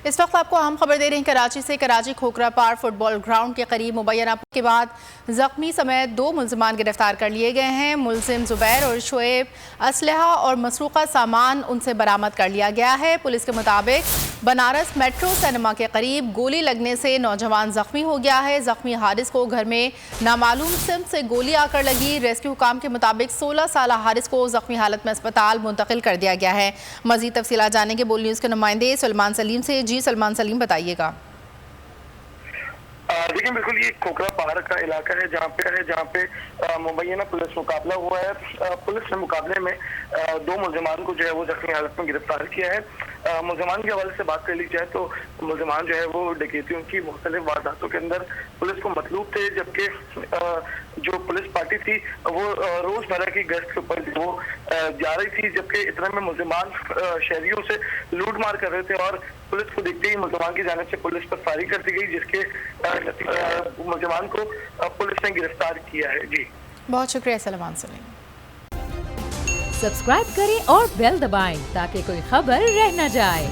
इस वक्त आपको अहम खबर दे रहे हैं कराची से। कराची खोखरा पार फुटबॉल ग्राउंड के करीब मुबैना के बाद जख्मी समेत 2 मुलजमान गिरफ्तार कर लिए गए हैं। मुलजिम जुबैर और शुएब असलहा और मसरूका सामान उनसे बरामद कर लिया गया है। पुलिस के मुताबिक बनारस मेट्रो सिनेमा के करीब गोली लगने से नौजवान जख्मी हो गया है। जख्मी हारिस को घर में नामालूम सिम से गोली आकर लगी। रेस्क्यू हुकाम के मुताबिक 16 साल हारिस को जख्मी हालत में अस्पताल मुंतकिल कर दिया गया है। मजीद तफसीलात जानने के बोल न्यूज़ के नुमाइंदे सलमान सलीम से। जी सलमान सलीम, बताइएगा। देखिए, बिल्कुल ये खोखरा पहाड़ का इलाका है जहाँ पे मुबैना पुलिस मुकाबला हुआ है। पुलिस ने मुकाबले में 2 मुलजमान को जो है वो जख्मी हालत में गिरफ्तार किया है। मुलजमान के हवाले से बात कर ली जाए तो मुलजमान जो है वो डकैतियों की मुख्तलिफ वारदातों के अंदर पुलिस को मतलूब थे, जबकि जो पुलिस पार्टी थी वो रोजमर्रा की गश्त के ऊपर वो जा रही थी, जबकि इतना में मुलजमान शहरियों से लूट मार कर रहे थे और पुलिस को देखते ही मुलजमान की जानिब से पुलिस पर फायरिंग कर दी गई, जिसके मुलजमान को पुलिस ने गिरफ्तार किया है। जी, बहुत शुक्रिया सलमान सलीम। सब्सक्राइब करें और बेल दबाएं ताकि कोई खबर रह न जाए।